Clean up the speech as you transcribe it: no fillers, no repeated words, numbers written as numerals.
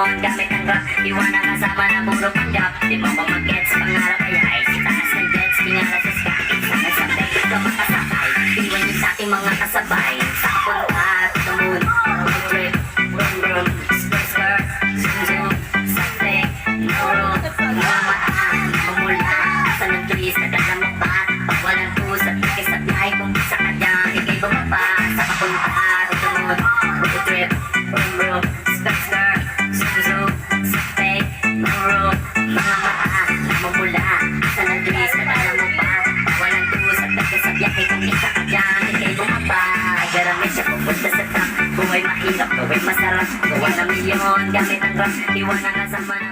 Gamit ang rap, iwan ang kasama na puro panggap. Di mo ba mag-gets, pangarap ay high. Taas ng jets, pinara sa sky. Sana sa bed, ikaw makasakay. Iwan niyo sa ating mga kasabay. Sa punta at the moon. Road trip, brum brum. Spur spur, zoom zoom. Sa fake, no road. Mga mataan, mamula. Sa ng trees, nagdala mo pa. Pag walang tusat, nakisablay. Kung isa ka dyan, ikay bumaba. Sa papunta at the moon. Road trip, brum brum. Spur spur. Buhay mahirap, gawin masarap. Gawa ng milyon, gamit ang rap. Iwan ang kasama.